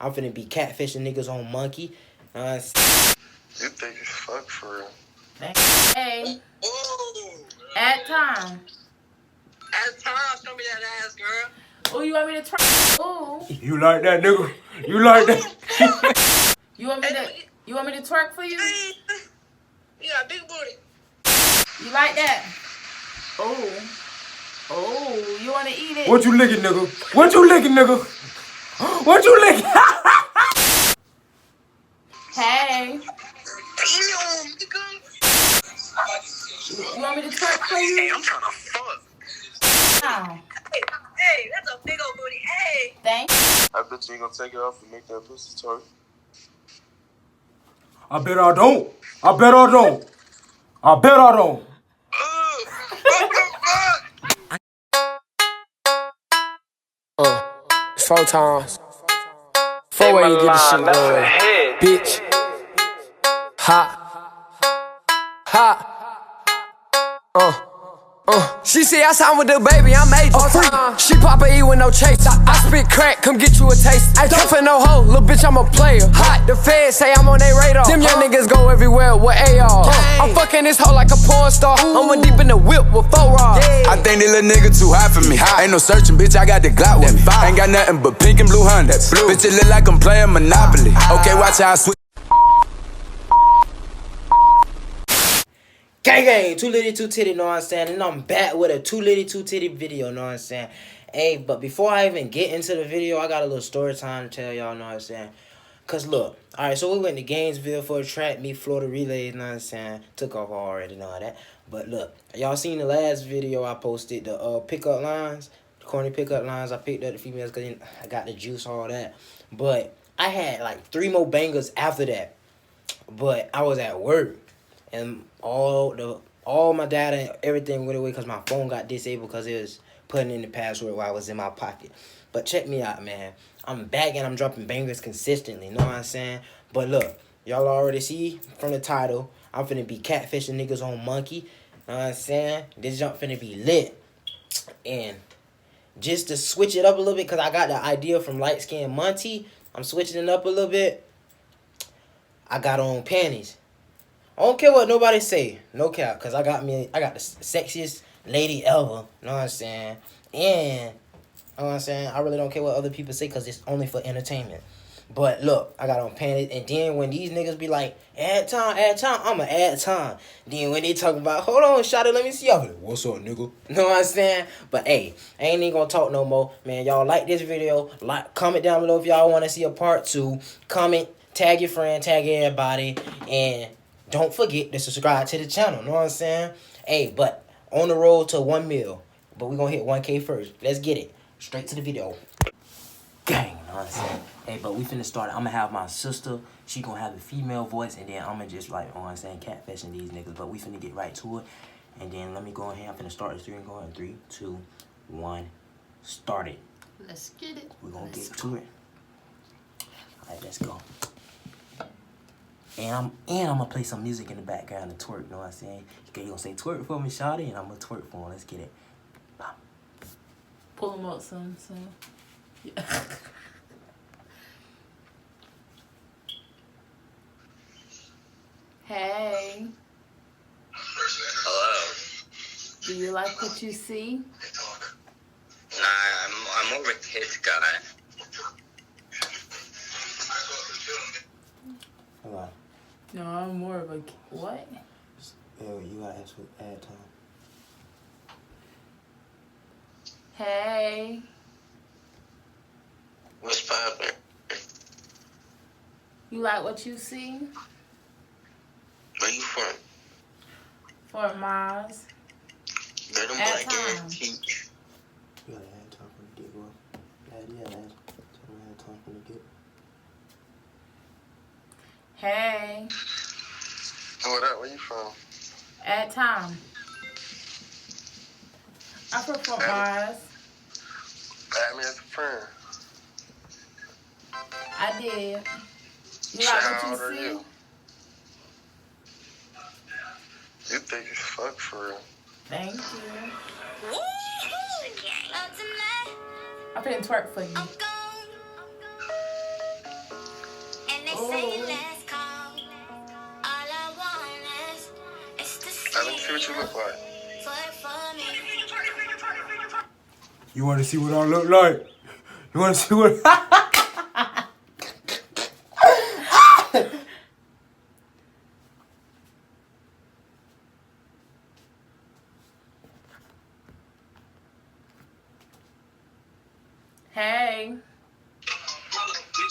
I'm finna be catfishing niggas on Monkey. You think it's fuck for real? Hey. At time. At time, show me that ass, girl. Oh, you want me to try? Ooh. You like that, nigga? You like that? You want me to twerk for you? You got a big booty. You like that? Oh. Oh, you want to eat it? What you licking, nigga? What you licking, nigga? What you licking? Hey. Damn, nigga. You want me to twerk for you? Hey, I'm trying to fuck. No. Hey, that's a big old booty. Hey. Thanks. I bet you ain't gonna take it off and make that pussy twerk. I bet I don't. I bet I don't. I bet I don't. What the fuck? 4 times. 4 way you get the shit going. Bitch. Hot. Hot. She say I signed with the baby, I'm major. Free. She pop a E with no chase. I spit crack, come get you a taste. I don't for no hoe, little bitch, I'm a player. Hot, the feds say I'm on their radar. Them young niggas go everywhere with AR. I'm fucking this hoe like a porn star. I'm deep in the whip with 4 rods. I think this little nigga too hot for me. Ain't no searching, bitch, I got the Glock with me. Ain't got nothing but pink and blue hundreds. Bitch, it look like I'm playing Monopoly. Okay, watch how I switch. Gang gang, too litty, too titty, know what I'm saying? And I'm back with a too litty, too titty video, know what I'm saying? Hey, but before I even get into the video, I got a little story time to tell y'all, know what I'm saying? Cause look, alright, so we went to Gainesville for a track, meet Florida Relays, know what I'm saying? Took off already and all that. But look, y'all seen the last video I posted, the pickup lines, the corny pickup lines. I picked up the females because I got the juice, all that. But I had like 3 more bangers after that. But I was at work. And all my data and everything went away because my phone got disabled because it was putting in the password while I was in my pocket. But check me out, man. I'm back and I'm dropping bangers consistently, know what I'm saying? But look, y'all already see from the title, I'm finna be catfishing niggas on Monkey, know what I'm saying? This jump finna be lit. And just to switch it up a little bit, because I got the idea from Light Skin Monty, I'm switching it up a little bit. I got on panties. I don't care what nobody say, no cap, because I got the sexiest lady ever, know what I'm saying? And, know what I'm saying, I really don't care what other people say, because it's only for entertainment. But look, I got on panties, and then when these niggas be like, add time, I'ma add time. Then when they talk about, hold on, shawty, let me see, I'm like, what's up, nigga? Know what I'm saying? But hey, I ain't even gonna talk no more. Man, y'all like this video, comment down below if y'all want to see a part 2. Comment, tag your friend, tag everybody, and don't forget to subscribe to the channel, know what I'm saying? Hey, but on the road to 1 mil. But we gonna hit 1K first. Let's get it. Straight to the video. Gang, know what I'm saying? Hey, but we finna start. I'm gonna have my sister. She gonna have the female voice. And then I'm gonna just like, know what I'm saying, catfishing these niggas. But we finna get right to it. And then let me go ahead. I'm finna start the 3 and go in 3, 2, 1. Start it. Let's get it. We gonna get to it. Alright, let's go. And I'm gonna play some music in the background to twerk, know what I'm saying? You gonna say twerk for me, shawty, and I'm gonna twerk for him. Let's get it. Bop. Pull them up, son. Yeah. Hey. Hello. Do you like what you see? Nah, I'm more of a kids guy. Hello. No, I'm more of a what? Yo, you gotta ask for ad time. Hey. What's poppin'? You like what you see? Where you from? Fort Myers. Let them Ad black time. ass teach. You gotta ad time from the get, bro. Yeah, ad time from the get. Hey. What up? Where you from? At time. I'm from Fort Myers. Add me as a friend. I did. You How like old what are you see? you? You think it's fuck for real? Thank you. I'm finna twerk for you. Let me see what you look like. You want to see what I look like? You want to see what? Hey.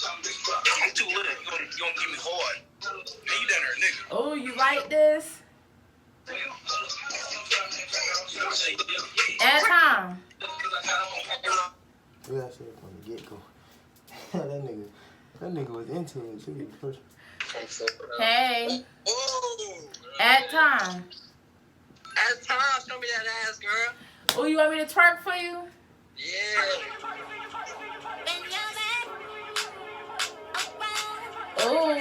I'm too lit. You gonna give me hard. Hey, you down there, nigga. Oh, you like this? Add time. Yeah, I said from the get go. that nigga was into it. She was first. Hey. Oh. Add time. At time, show me that ass, girl. Oh, you want me to twerk for you? Yeah. Oh.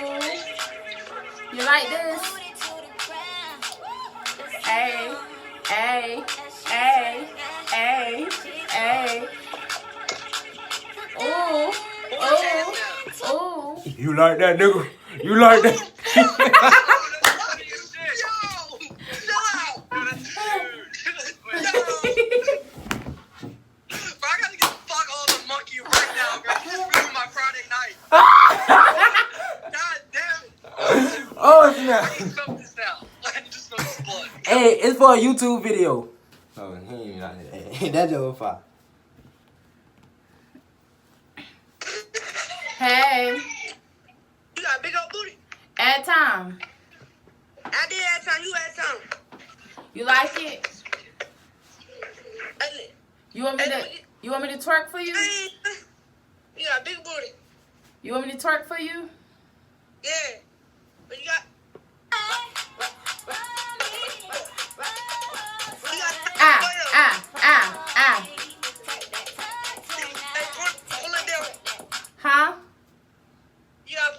You like this? Hey. Hey. Hey. Hey. Hey. Oh. Oh. Oh. You like that, nigga? You like that? Oh snap! Hey, it's for a YouTube video. Oh, he ain't like that. Hey, that's your fire. Hey. You got a big old booty. Add time. I did add time. You add time. You like it? You want me to twerk for you? You got a big booty. You want me to twerk for you? Yeah. But you got. Huh? Yeah.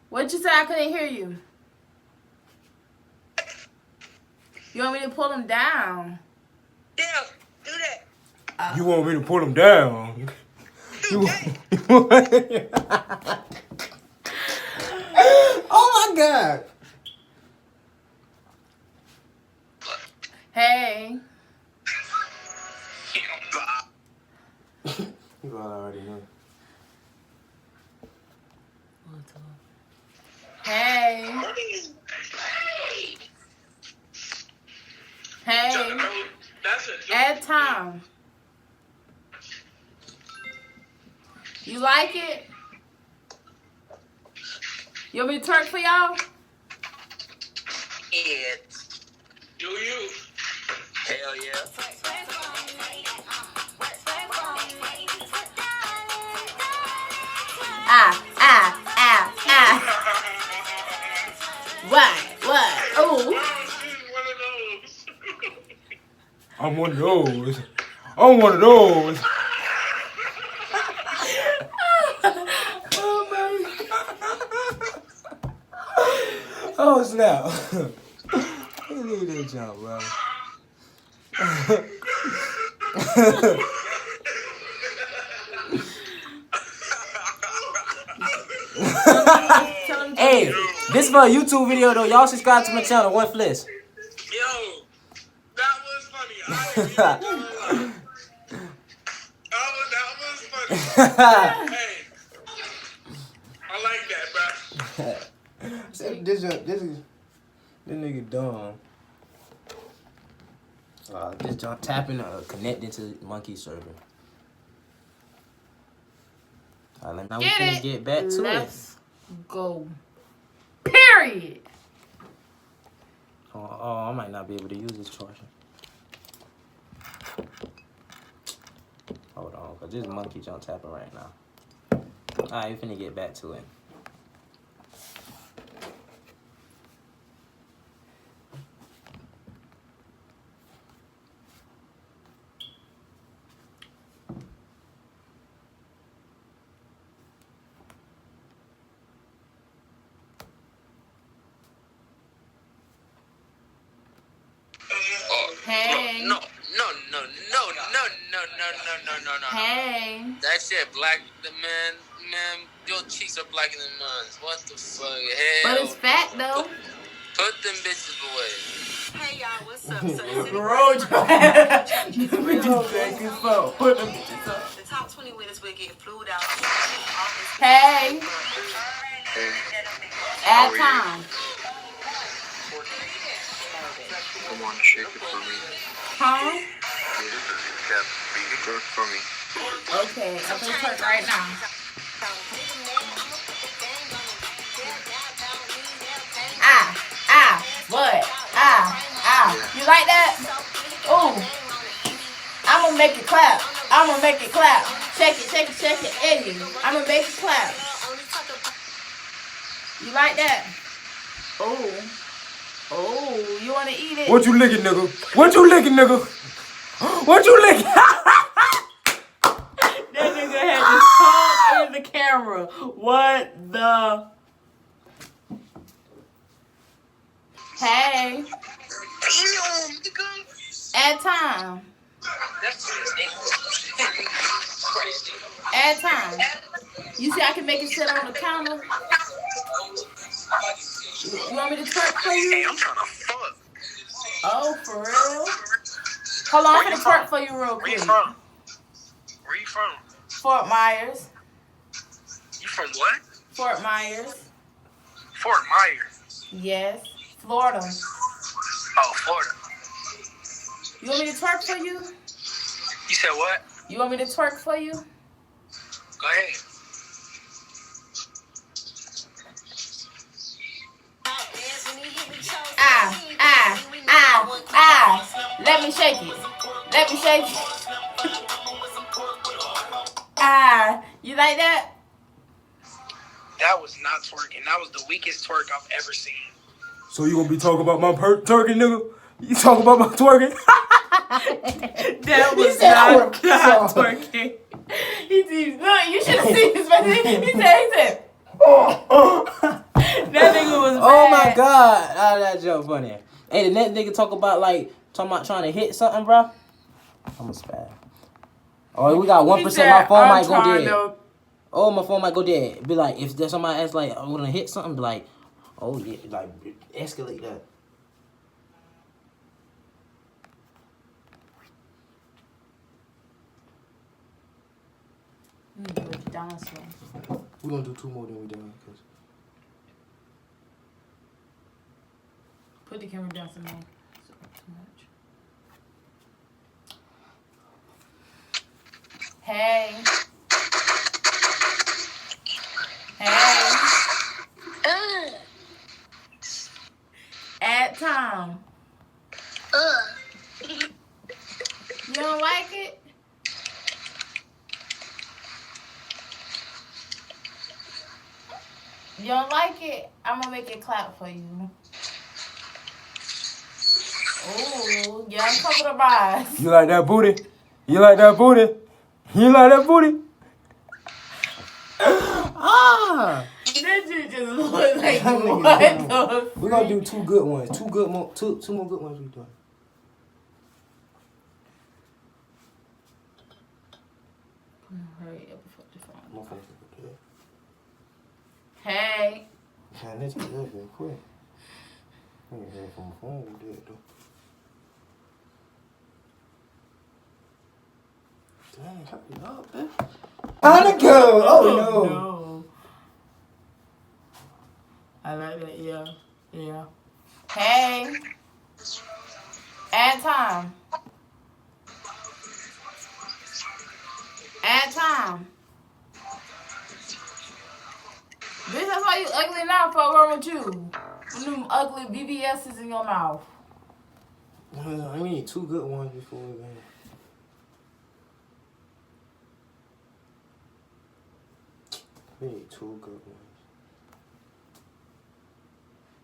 What'd you say? I couldn't hear you. You want me to pull him down? Yeah, do that. You want me to pull him down? Oh my God! Hey. You already know. Hey. Hey. Add time. You like it? You want me to twerk for y'all? Yeah. Do you? Hell yeah. What? Oh. I'm one of those. I'm one of those. Oh my God. Oh snap. Look at that jump, bro. Hey, this for a YouTube video though. Y'all subscribe to my channel, One Fliss. Yo, that was funny. That was funny. Hey, I like that, bro. This nigga dumb. This jump tapping connecting to Monkey server. Alright, now we finna get back to Let's go. Period. Oh, I might not be able to use this charger. Hold on, cause this monkey jump tapping right now. Alright, we finna get back to it. Hey. No. Hey. That shit black, man, your cheeks are blacker than mine. What the fuck? Hell. But it's fat though. Put them bitches away. Hey y'all, what's up? So Road your ass. Put them bitches up. the top 20 winners will get flued out. Hey. Hey, Add time. come on, shake it for me. Huh? Yeah, twerk for me. Okay, I'm gonna twerk right now. What? You like that? Ooh. I'm gonna make it clap. Shake it, Eddie. I'm gonna make it clap. You like that? Oh, you wanna eat it? What you licking, nigga? What you licking? That nigga had to talk in the camera. What the? Hey. Add time. Add time. You see I can make it sit on the counter? You want me to twerk for you? Hey, I'm trying to fuck. Oh, for real? Hold on, I'm gonna twerk for you real Where you quick. from? Where you from? Fort Myers. You from what? Fort Myers. Fort Myers. Yes. Florida. Oh, Florida. You want me to twerk for you? You said what? You want me to twerk for you? Go ahead. Let me shake it. You like that? That was not twerking. That was the weakest twerk I've ever seen. So you gonna be talking about my twerking, nigga? You talking about my twerking? That was not twerking. You should have seen his face. He said. That nigga was mad. Oh my god. Oh, that joke funny. Hey, the next nigga talking about trying to hit something, bro. I'm a spaz. Oh, we got 1%. My phone might go dead. Oh, my phone might go dead. Be like, if there's somebody else like, I wanna hit something, be like, oh yeah, like escalate that. We're gonna do 2 more than we done. Put the camera down some more. Too much. Hey. Add time. You don't like it? You don't like it? I'm gonna make it clap for you. Oh, yeah, cover the eyes. You like that booty? Ah! That shit just look like what the We're gonna do 2 good ones. 2 more good ones we doing. Hurry up before the phone. My phone is dead. Hey. Man, this is good real quick. I ain't hear from my phone we did though. Dang, hurry up, man. How'd it go? Oh no. I like that, yeah. Hey. Add time. Bitch, that's why you ugly now. Fuck wrong with you? With them ugly BBS's in your mouth. We need 2 good ones before we go. We need 2 good ones.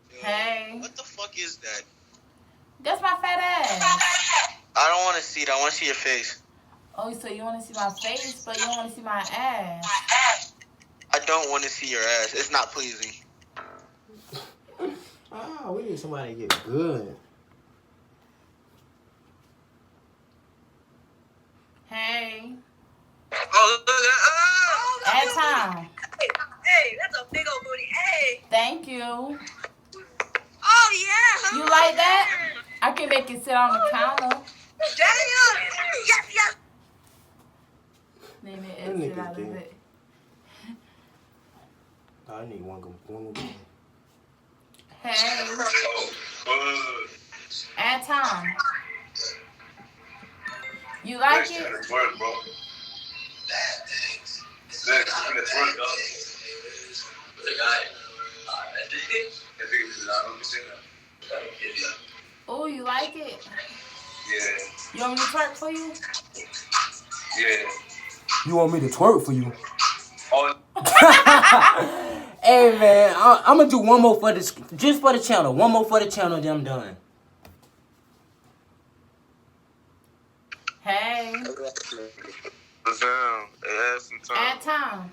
Hey. What the fuck is that? That's my fat ass. I don't want to see it. I want to see your face. Oh, so you want to see my face, but you don't want to see my ass. I don't want to see your ass. It's not pleasing. We need somebody to get good. Hey. Oh, look at Add time. Hey, that's a big old booty. Hey. Thank you. Oh, yeah. You like that? I can make it sit on the counter. Damn. Yes, yes. Then it exit out of it. I need one more. Hey. Add time. You like it? Oh, you like it? Yeah. You want me to twerk for you? Yeah. You want me to twerk for you? Oh. Hey man, I'm gonna do one more for this, just for the channel. One more for the channel, then I'm done. Hey. What's down? Hey, add some time. Add time.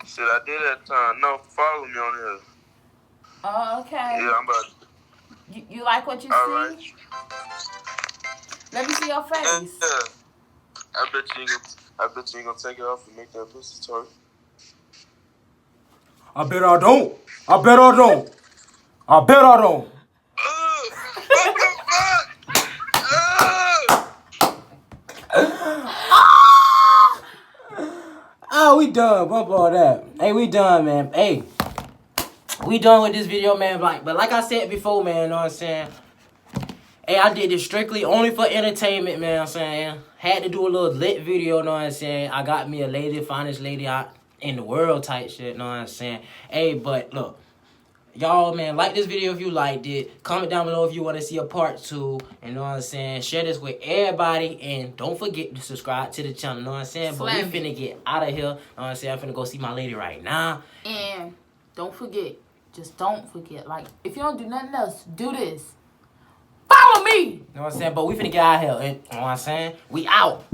Shit, I did that time. No, follow me on here. Oh, okay. Yeah, I'm about to. You like what you All see? right. Let me see your face. Yeah. I bet you ain't gonna take it off and make that pussy twerk. I bet I don't. I bet I don't. I bet I don't. What the fuck? Oh, we done. Bump all that. Hey, we done, man. Hey, we done with this video, man. But like I said before, man, you know what I'm saying? Hey, I did this strictly only for entertainment, man, you know what I'm saying? Had to do a little lit video, you know what I'm saying? I got me a lady, finest lady out in the world type shit, you know what I'm saying? Hey, but look, y'all, man, like this video if you liked it. Comment down below if you want to see a part 2, you know what I'm saying? Share this with everybody, and don't forget to subscribe to the channel, you know what I'm saying? But we finna get out of here, you know what I'm saying? I'm finna go see my lady right now. And don't forget, just don't forget, like, if you don't do nothing else, do this. Follow me! You know what I'm saying? But we finna get out of here, and, you know what I'm saying? We out.